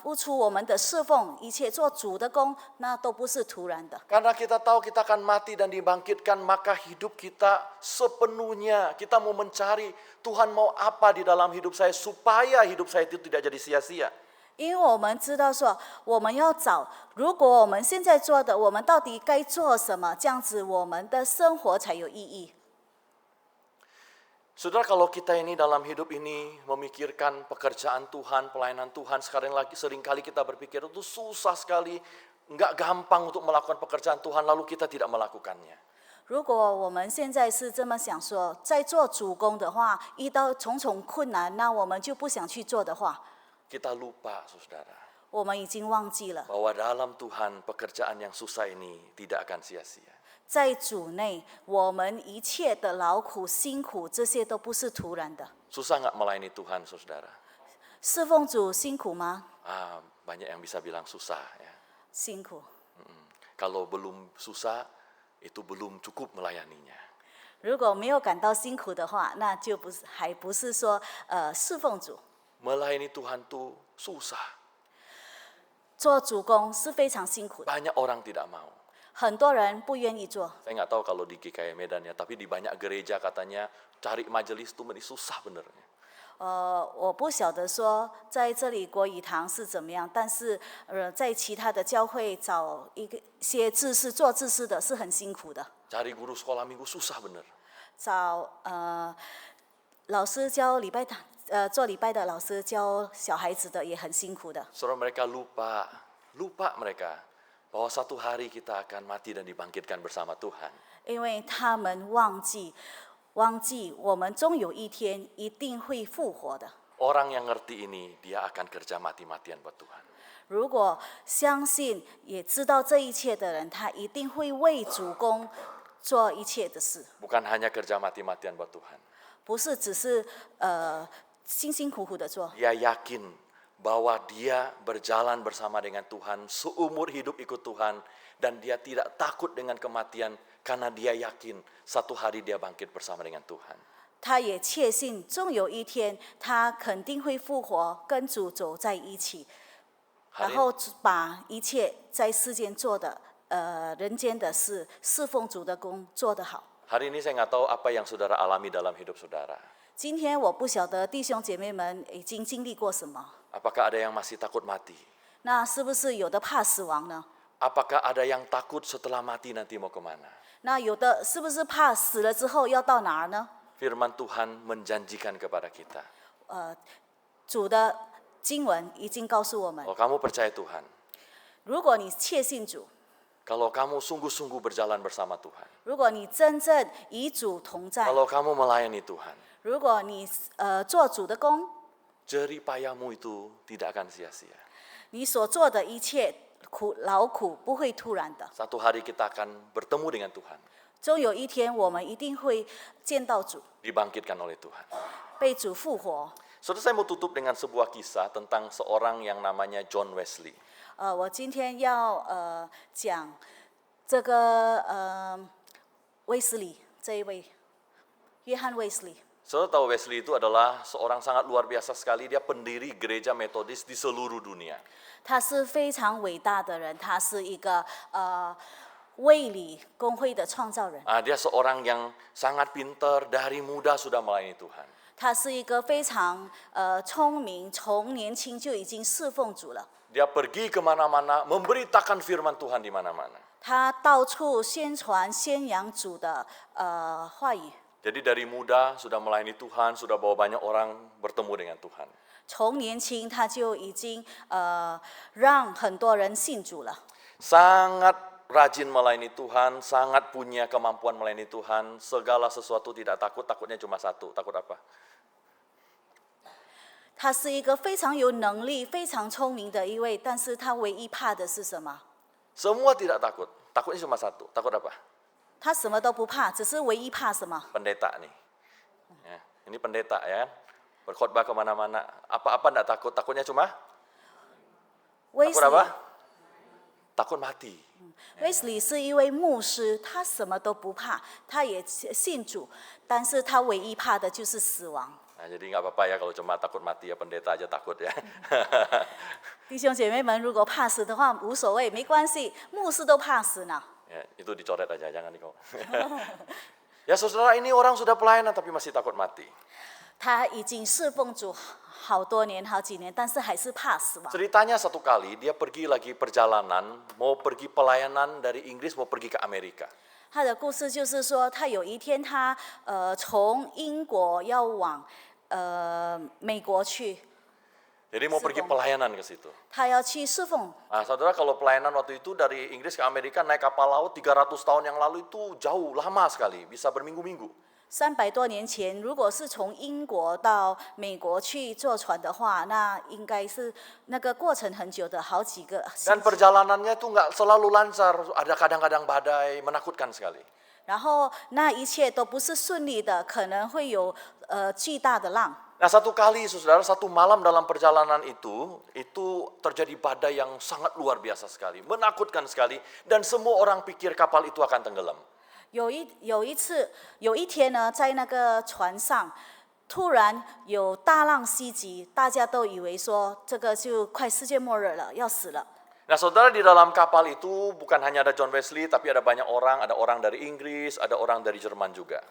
付出，我们的侍奉，一切做主的工，那都不是突然的。 Karena kita tahu kita akan mati dan dibangkitkan, maka hidup kita sepenuhnya kita mau mencari Tuhan mau apa di dalam hidup saya supaya hidup saya itu tidak jadi sia-sia. 因为我们知道说，我们要找，如果我们现在做的，我们到底该做什么，这样子我们的生活才有意义。 Saudara, kalau kita ini dalam hidup ini memikirkan pekerjaan Tuhan, pelayanan Tuhan, seringkali kita berpikir itu susah sekali, enggak gampang untuk melakukan pekerjaan Tuhan, lalu kita tidak melakukannya. 如果我们现在是这么想说，在做主工的话，遇到重重困难，那我们就不想去做的话， Kita lupa, saudara, 我们已经忘记了， bahwa dalam Tuhan pekerjaan yang susah ini tidak akan sia-sia. 在主内，我们一切的劳苦辛苦，这些都不是突然的。 Susah nggak melayani Tuhan, saudara? 侍奉主辛苦吗？ Banyak yang bisa bilang susah ya. 辛苦。 Kalau belum susah, itu belum cukup melayaninya. 如果没有感到辛苦的话，那就不是，还不是说侍奉主。 Melayani Tuhan tuh susah. 做主工是非常辛苦的， Banyak orang tidak mau. 很多人不愿意做。 Saya nggak tahu kalau di GKI Medan ya, tapi di banyak gereja katanya cari majelis tuh susah benernya. 我不晓得说在这里国语堂是怎么样，但是在其他的教会找些执事做执事的是很辛苦的。 Cari guru sekolah minggu susah bener. 找老师教礼拜堂，做礼拜的老师教小孩子的也很辛苦的。 Saudara, mereka lupa mereka bahwa satu hari kita akan mati dan dibangkitkan bersama Tuhan. 因为他们忘记我们终有一天一定会复活的。 Orang yang ngerti ini, dia akan kerja mati-matian buat Tuhan. 如果相信也知道这一切的人，他一定会为主公做一切的事， Bukan hanya kerja mati-matian buat Tuhan. 不是只是辛辛苦苦的做。 Dia yakin bahwa dia berjalan bersama dengan Tuhan, seumur hidup ikut Tuhan, dan dia tidak takut dengan kematian karena dia yakin satu hari dia bangkit bersama dengan Tuhan. 他也确信终有一天他肯定会复活，跟主走在一起，然后把一切在世间做的人间的事，侍奉主的工做得好。 Hari ini saya nggak tahu apa yang saudara alami dalam hidup saudara. 今天我不晓得弟兄姐妹们已经经历过什么， Apakah ada yang masih takut mati? 那是不是有的怕死亡呢？ Apakah ada yang takut setelah mati nanti mau kemana? 那有的是不是怕死了之后要到哪儿呢？ Firman Tuhan menjanjikan kepada kita. 主的经文已经告诉我们， Kalau kamu percaya Tuhan, 如果你确信主， kalau kamu sungguh-sungguh berjalan bersama Tuhan, 如果你真正与主同在， kalau kamu melayani Tuhan, 如果你做主的工， jerih payahmu itu tidak akan sia-sia. 你所做的一切劳苦不会突然的， Satu hari kita akan bertemu dengan Tuhan, 终有一天我们一定会见到主， dibangkitkan oleh Tuhan. 被主复活。 Saudara, saya mau tutup dengan sebuah kisah tentang seorang yang namanya John Wesley. 我今天要讲这个威斯理这一位，约翰威斯理。 Saudara tahu Wesley itu adalah seorang sangat luar biasa sekali, dia pendiri gereja metodis di seluruh dunia. 他是非常伟大的人，他是一个卫理公会的创造人， Dia seorang yang sangat pintar, dari muda sudah melayani Tuhan. 他是一个非常聪明，从年轻就已经侍奉主了。 Dia pergi kemana-mana, memberitakan firman Tuhan di mana-mana. 他到处宣传宣扬主的话语， Jadi dari muda sudah melayani Tuhan, sudah bawa banyak orang bertemu dengan Tuhan. 从年轻他就已经让很多人信主了。 Sangat rajin melayani Tuhan, sangat punya kemampuan melayani Tuhan, segala sesuatu tidak takut, takutnya cuma satu, takut apa? 他是一个非常有能力、非常聪明的一位，但是他唯一怕的是什么？ Semua tidak takut, takutnya cuma satu, takut apa? 他什么都不怕，只是唯一怕什么？ Pendeta nih. Ya, ini pendeta ya, berkhotbah kemana-mana, apa-apa tidak takut, takutnya cuma 威斯 takut apa? takut mati. Wesley 是一位牧师，他什么都不怕，他也信主，但是他唯一怕的就是死亡。 Nah, jadi nggak apa-apa ya kalau cuma takut mati ya, pendeta aja takut ya. 弟兄姐妹们，如果怕死的话无所谓，没关系，牧师都怕死呢。 Ya, itu dicoret aja, jangan dikau. Ya saudara, ini orang sudah pelayanan tapi masih takut mati. 他已经侍奉主好多年、好几年，但是还是怕死亡。 Ceritanya satu kali dia pergi lagi perjalanan, mau pergi pelayanan dari Inggris mau pergi ke Amerika. 他的故事就是说，他有一天他从英国要往美国去， Jadi mau pergi pelayanan ke situ. 他要去侍奉。 Nah, saudara, kalau pelayanan waktu itu dari Inggris ke Amerika naik kapal laut 300 tahun yang lalu itu jauh, lama sekali, bisa berminggu-minggu. 300多年前，如果是从英国到美国去坐船的话，那应该是那个过程很久的，好几个星 Dan 期。 perjalanannya itu nggak selalu lancar, ada kadang-kadang badai, menakutkan sekali. 然后那一切都不是顺利的，可能会有巨大的浪。 Nah, satu kali saudara, satu malam dalam perjalanan itu terjadi badai yang sangat luar biasa sekali, menakutkan sekali, dan semua orang pikir kapal itu akan tenggelam. 有一天呢，在那个船上，突然有大浪袭击，大家都以为说这个就快世界末日了，要死了。 Nah, saudara, di dalam kapal itu bukan hanya ada John Wesley, tapi ada banyak orang, ada orang dari Inggris, ada orang dari Jerman juga.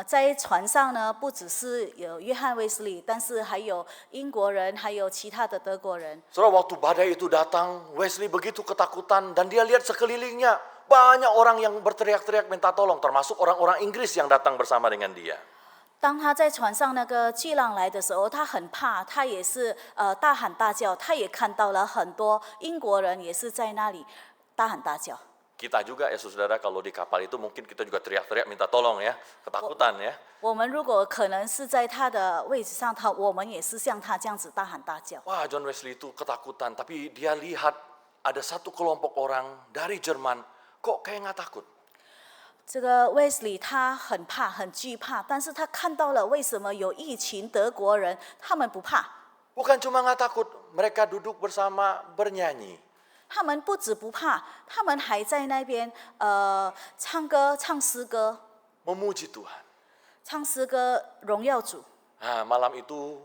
在船上呢，不只是有约翰卫斯理，但是还有英国人，还有其他的德国人。 Saudara, waktu badai itu datang, Wesley begitu ketakutan dan dia lihat sekelilingnya banyak orang yang berteriak-teriak minta tolong, termasuk orang-orang Inggris yang datang bersama dengan dia. 当他在船上那个巨浪来的时候，他很怕，他也是大喊大叫，他也看到了很多英国人也是在那里大喊大叫。 Kita juga ya saudara, kalau di kapal itu mungkin kita juga teriak-teriak minta tolong ya, ketakutan ya. 我们如果可能是在他的位置上，我们也是像他这样子大喊大叫。 Wah, John Wesley itu ketakutan, tapi dia lihat ada satu kelompok orang dari Jerman, kok kayak nggak takut. 这个 Wesley 他很怕，很惧怕，但是他看到了为什么有一群德国人，他们不怕， Bukan cuma nggak takut, mereka duduk bersama bernyanyi. 他们不止不怕，他们还在那边唱歌、唱诗歌、 Memuji Tuhan. 唱诗歌荣耀主。 Nah, malam itu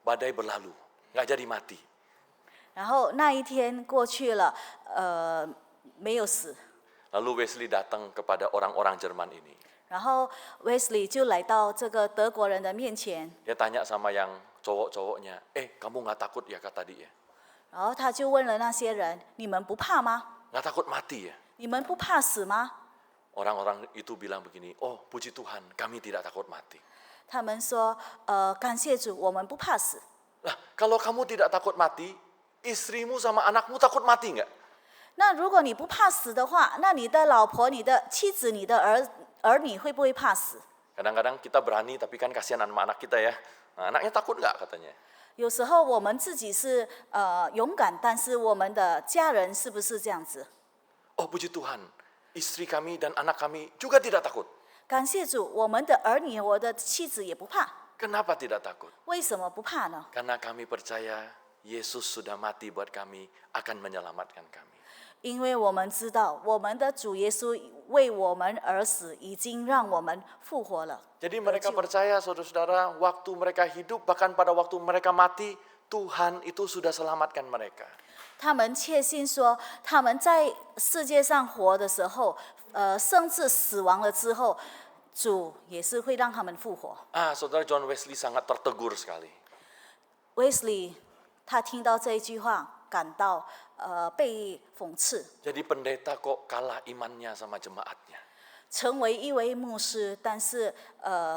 badai berlalu, nggak jadi mati. 然后那一天过去了，没有死。 Lalu Wesley datang kepada orang-orang Jerman ini. 然后 Wesley 就来到这个德国人的面前， Dia tanya sama yang cowok-cowoknya, kamu nggak takut ya kata dia? 然后他就问了那些人：“你们不怕吗？ Nggak takut mati ya? 你们不怕死吗？” Orang-orang itu bilang begini, oh puji Tuhan, kami tidak takut mati. 他们说：“感谢主，我们不怕死。 Lah, kalau kamu tidak takut mati, istrimu sama anakmu takut mati nggak? 那如果你不怕死的话，那你的老婆、你的妻子、你的儿女会不会怕死？” Kadang-kadang kita berani, tapi kan kasihan sama anak kita ya. Nah, anaknya takut nggak katanya? 有时候我们自己是勇敢，但是我们的家人是不是这样子？ Oh puji Tuhan, istri kami dan anak kami juga tidak takut. 感谢主，我们的儿女、我的妻子也不怕。 Kenapa tidak takut? 为什么不怕呢？ Karena kami percaya Yesus sudah mati buat kami, akan menyelamatkan kami. 因为我们知道，我们的主耶稣为我们而死，已经让我们复活了。 Jadi mereka percaya saudara-saudara, waktu mereka hidup bahkan pada waktu mereka mati, Tuhan itu sudah selamatkan mereka. 他们确信说，他们在世界上活的时候，甚至死亡了之后，主也是会让他们复活。 Saudara John Wesley sangat tertegur sekali. Wesley 他听到这一句话，感到被讽刺。 Jadi pendeta kok kalah imannya sama jemaatnya. 成为一位牧师，但是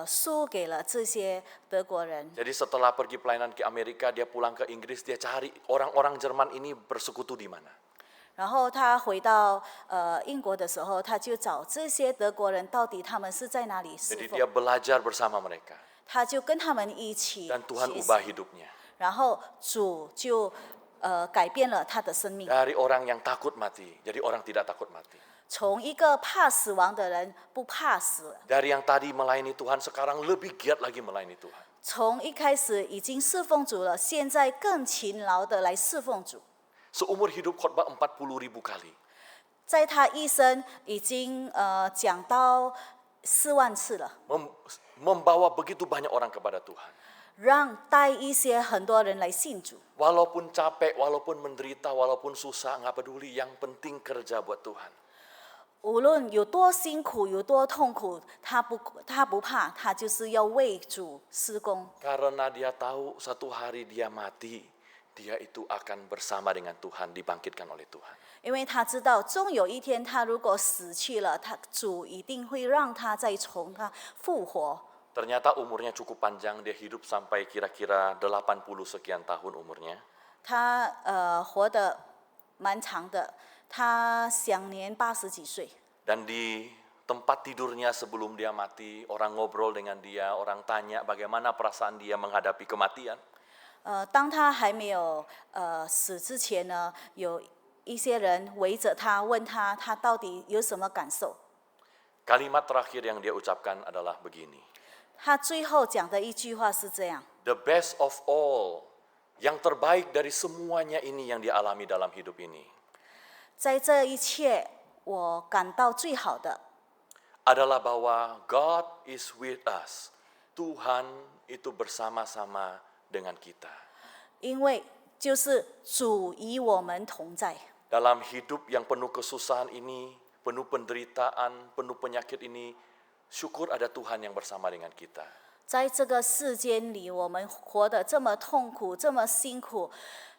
输给了这些德国人。 Jadi setelah pergi pelayanan ke Amerika, dia pulang ke Inggris, dia cari orang-orang Jerman ini bersekutu di mana. 然后他回到英国的时候，他就找这些德国人到底他们是在哪里侍 Jadi 奉 dia，belajar bersama mereka. 他就跟他们一起 Dan Tuhan 学 ubah 习， hidupnya. 然后主就改变了他的生命， Dari orang yang takut mati, jadi orang tidak takut mati. 从一个怕死亡的人不怕死了， Dari yang tadi melayani Tuhan, sekarang lebih giat lagi melayani Tuhan. 从一开始已经侍奉主了，现在更勤劳的来侍奉主。Seumur hidup khotbah 40.000 kali. 在他一生已经讲到4万次了， Membawa begitu banyak orang kepada Tuhan. 让带一些很多人来信主。 Walaupun capek, walaupun menderita, walaupun susah, nggak peduli. Yang penting kerja buat Tuhan. 无论有多辛苦，有多痛苦，他不怕，他就是要为主施工。 Karena dia tahu satu hari dia mati, dia itu akan bersama dengan Tuhan, dibangkitkan oleh Tuhan. 因为他知道，终有一天他如果死去了，主一定会让他再从他复活。 Ternyata umurnya cukup panjang, dia hidup sampai kira-kira 80 sekian tahun umurnya. 他活得蛮长的，他享年80几岁。 Dan di tempat tidurnya sebelum dia mati, orang ngobrol dengan dia, orang tanya bagaimana perasaan dia menghadapi kematian. 当他还没有死之前呢，有一些人围着他，问他到底有什么感受。 Kalimat terakhir yang dia ucapkan adalah begini. 他最后讲的一句话是这样 The best of all, yang terbaik dari semuanya ini yang dia alami dalam hidup ini. 在这一切，我感到最好的 Adalah bahwa God is with us. Tuhan itu bersama-sama dengan kita. 因为就是主与我们同在。 Dalam hidup yang penuh kesusahan ini, penuh penderitaan, penuh penyakit ini, syukur ada Tuhan yang bersama dengan kita. 在这个世间里，我们活得这么痛苦，这么辛苦，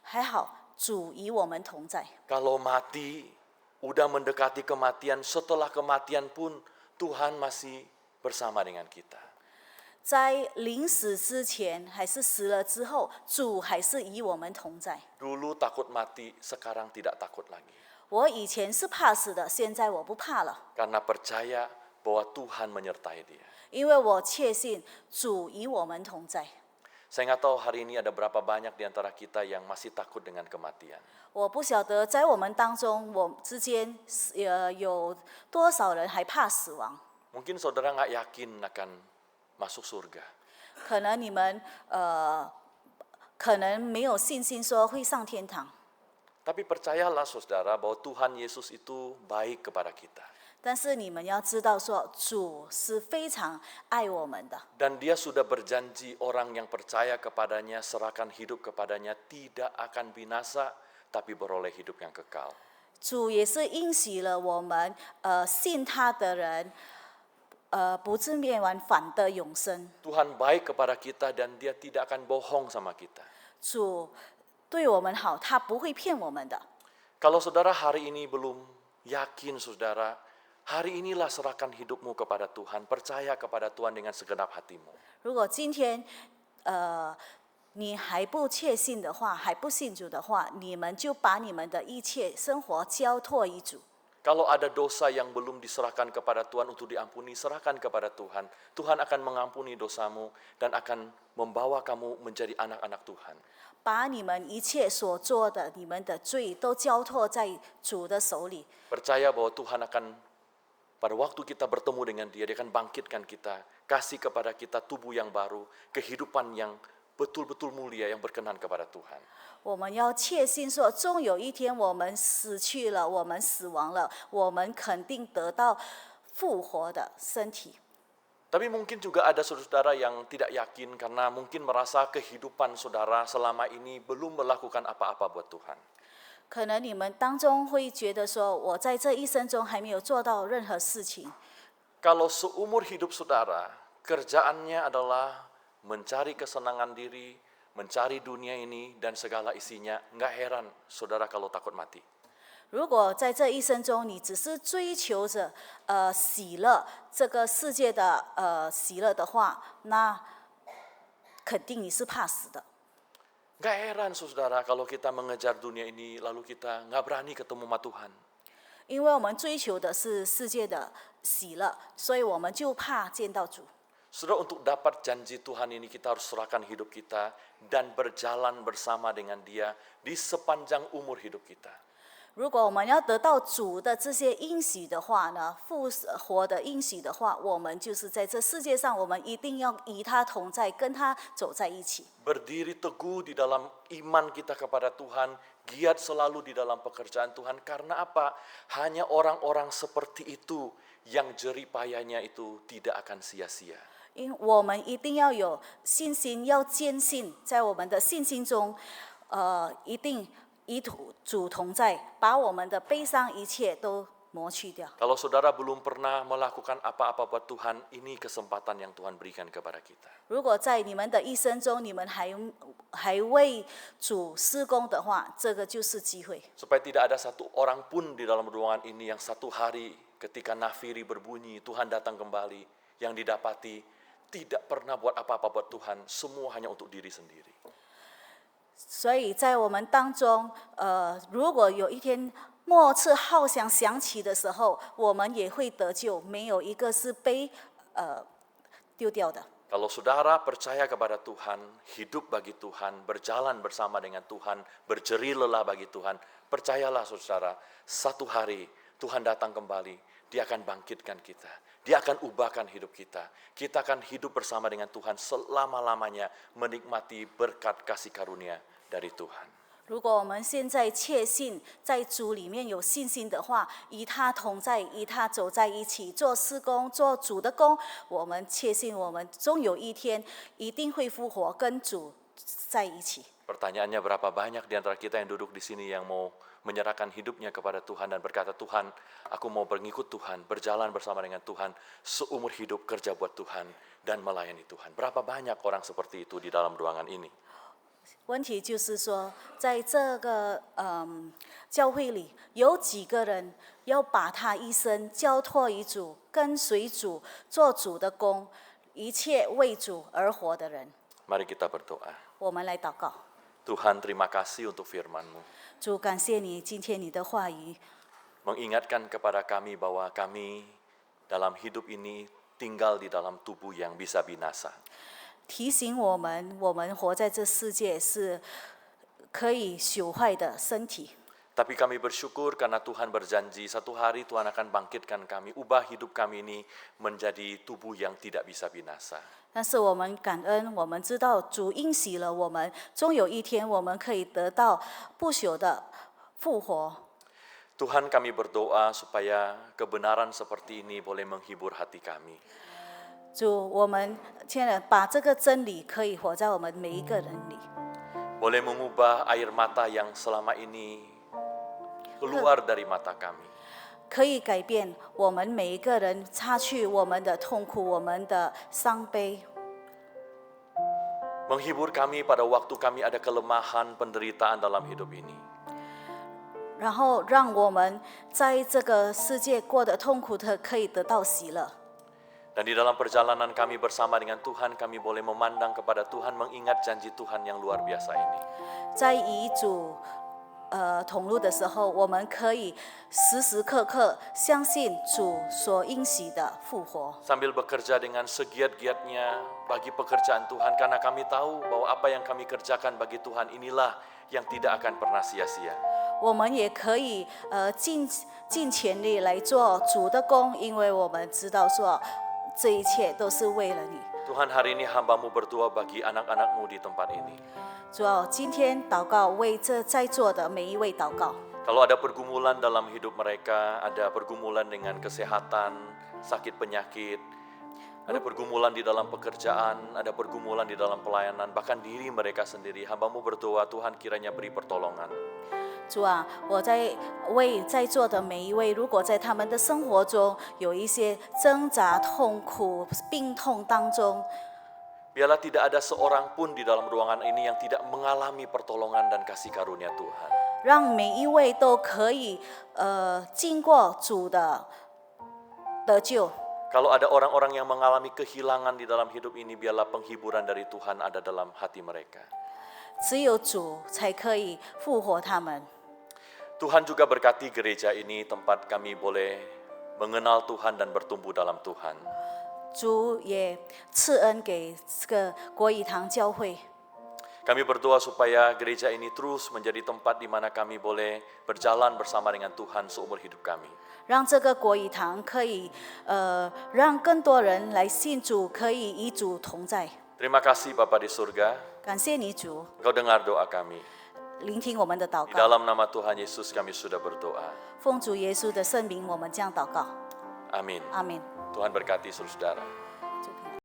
还好主与我们同在。 Kalau mati, udah mendekati kematian, setelah kematian pun Tuhan masih bersama dengan kita. 在临死之前，还是死了之后，主还是与我们同在。 Dulu takut mati, sekarang tidak takut lagi. 我以前是怕死的，现在我不怕了， Karena percaya bahwa Tuhan menyertai dia. 因为我确信主与我们同在。 Saya nggak tahu hari ini ada berapa banyak di antara kita yang masih takut dengan kematian. 我不晓得在我们当中，我之间有多少人还怕死亡。 Mungkin saudara nggak yakin akan masuk surga. 可能你们可能没有信心说会上天堂， Tapi percayalah saudara bahwa Tuhan Yesus itu baik kepada kita. 但是你们要知道说，主是非常爱我们的。 Dan dia sudah berjanji orang yang percaya kepadanya, serahkan hidup kepadanya, tidak akan binasa, tapi beroleh hidup yang kekal. 主也是应许了我们，信他的人，不至灭亡，反得永生。 Tuhan baik kepada kita dan dia tidak akan bohong sama kita. 主对我们好，他不会骗我们的。 Kalau saudara hari ini belum yakin saudara, hari inilah serahkan hidupmu kepada Tuhan, percaya kepada Tuhan dengan segenap hatimu. 如果今天，你还不确信的话，还不信主的话，你们就把你们的一切生活交托于主。 Kalau ada dosa yang belum diserahkan kepada Tuhan untuk diampuni, serahkan kepada Tuhan. Tuhan akan mengampuni dosamu dan akan membawa kamu menjadi anak-anak Tuhan. 把你们一切所做的、你们的罪都交托在主的手里。 Percaya bahwa Tuhan akan pada waktu kita bertemu dengan Dia, Dia akan bangkitkan kita, kasih kepada kita tubuh yang baru, kehidupan yang betul-betul mulia yang berkenan kepada Tuhan. 我们要确信说，终有一天我们死去了，我们死亡了，我们肯定得到复活的身体。 Tapi mungkin juga ada saudara yang tidak yakin karena mungkin merasa kehidupan saudara selama ini belum melakukan apa-apa buat Tuhan. 可能你们当中会觉得说，我在这一生中还没有做到任何事情。 Kalau seumur hidup saudara, kerjaannya adalah mencari kesenangan diri, mencari dunia ini dan segala isinya, nggak heran saudara kalau takut mati. 如果在这一生中，你只是追求着喜乐这个世界的喜乐的话，那肯定你是怕死的。 Nggak heran saudara kalau kita mengejar dunia ini lalu kita nggak berani ketemu sama Tuhan. 因为我们追求的是世界的喜乐，所以我们就怕见到主。 Saudara, untuk dapat janji Tuhan ini kita harus serahkan hidup kita dan berjalan bersama dengan Dia di sepanjang umur hidup kita. 如果我们要得到主的这些应许的话呢，复活的应许的话，我们就是在这世界上，我们一定要与他同在，跟他走在一起。 Berdiri teguh di dalam iman kita kepada Tuhan, giat selalu di dalam pekerjaan Tuhan. Karena apa? Hanya orang-orang seperti itu yang jerih payahnya itu tidak akan sia-sia. 因为我们一定要有信心，要坚信，在我们的信心中，一定与主同在，把我们的悲伤一切都磨去掉。 Kalau saudara belum pernah melakukan apa-apa buat Tuhan, ini kesempatan yang Tuhan berikan kepada kita. 如果在你们的一生中，你们还为主施工的话，这个就是机会。 Supaya tidak ada satu orang pun di dalam ruangan ini yang satu hari ketika nafiri berbunyi, Tuhan datang kembali, yang didapati tidak pernah buat apa-apa buat Tuhan, semua hanya untuk diri sendiri. 所以在我们当中，如果有一天末次号响响起的时候，我们也会得救，没有一个是被丢掉的。 Kalau saudara percaya kepada Tuhan, hidup bagi Tuhan, berjalan bersama dengan Tuhan, berjerih lelah bagi Tuhan, percayalah saudara, satu hari Tuhan datang kembali, Dia akan bangkitkan kita. Dia akan ubahkan hidup kita. Kita akan hidup bersama dengan Tuhan selama-lamanya, menikmati berkat kasih karunia dari Tuhan. 如果我们现在确信在主里面有信心的话，与他同在，与他走在一起，做施工，做主的工，我们确信我们终有一天一定会复活，跟主在一起。 Pertanyaannya, berapa banyak di antara kita yang duduk di sini yang mau menyerahkan hidupnya kepada Tuhan dan berkata, Tuhan, aku mau mengikut Tuhan, berjalan bersama dengan Tuhan, seumur hidup kerja buat Tuhan dan melayani Tuhan. Berapa banyak orang seperti itu di dalam ruangan ini? 问题就是说，在这个教会里，有几个人要把他一生交托于主，跟随主，做主的工，一切为主而活的人。 Mari kita berdoa. 我们来祷告。 Tuhan, terima kasih untuk firman-Mu. 主，感谢你今天你的话语， Mengingatkan kepada kami bahwa kami dalam hidup ini tinggal di dalam tubuh yang bisa binasa. 提醒我们，我们活在这世界是可以朽坏的身体。 Tapi kami bersyukur karena Tuhan berjanji satu hari Tuhan akan bangkitkan kami, ubah hidup kami ini menjadi tubuh yang tidak bisa binasa. 但是我们感恩，我们知道主应许了我们，终有一天我们可以得到不朽的复活。 Tuhan, kami berdoa supaya kebenaran seperti ini boleh menghibur hati kami. 主，我们亲爱的，把这个真理可以活在我们每一个人里， Boleh mengubah air mata yang selama ini keluar dari mata kami. 可以改变我们每一个人，擦去我们的痛苦，我们的伤悲， Menghibur kami pada waktu kami ada kelemahan, penderitaan dalam hidup ini. 然后让我们在这个世界过得痛苦的，可以得到喜乐。 Dan di dalam perjalanan kami bersama dengan Tuhan, kami boleh memandang kepada Tuhan, mengingat janji Tuhan yang luar biasa ini. 在与主同路的时候，我们可以时时刻刻相信主所应许的复活。 Sambil bekerja dengan segiat-giatnya bagi pekerjaan Tuhan, karena kami tahu bahwa apa yang kami kerjakan bagi Tuhan inilah yang tidak akan pernah sia-sia. 我们也可以尽全力来做主的工，因为我们知道说这一切都是为了你。 Tuhan, hari ini hamba-Mu berdoa bagi anak-anak-Mu di tempat ini. 主要今天祷告，为这在座的每一位祷告。 Kalau ada pergumulan dalam hidup mereka, ada pergumulan dengan kesehatan, sakit penyakit, ada pergumulan di dalam pekerjaan, ada pergumulan di dalam pelayanan, bahkan diri mereka sendiri, hamba-Mu berdoa, Tuhan kiranya beri pertolongan. 主啊，我为在座的每一位，如果在他们的生活中有一些挣扎、痛苦、病痛当中， Biarlah tidak ada seorang pun di dalam ruangan ini yang tidak mengalami pertolongan dan kasih karunia Tuhan. 让每一位都可以经过主的得救。 Kalau ada orang-orang yang mengalami kehilangan di dalam hidup ini, biarlah penghiburan dari Tuhan ada dalam hati mereka. 只有主才可以复活他们。 Tuhan juga berkati gereja ini, tempat kami boleh mengenal Tuhan dan bertumbuh dalam Tuhan. 主也赐恩给这个国语堂教会， Kami berdoa supaya gereja ini terus menjadi tempat di mana kami boleh berjalan bersama dengan Tuhan seumur hidup kami. 让这个国语堂可以，让更多人来信主，可以与主同在。 Terima kasih Bapa di surga, 感谢你主， Engkau dengar doa kami. 聆听我们的祷 Di 告。 dalam nama Tuhan Yesus kami sudah berdoa. 奉主耶稣的圣名，我们这样祷告。 Amin. 阿门。 Tuhan berkati saudara.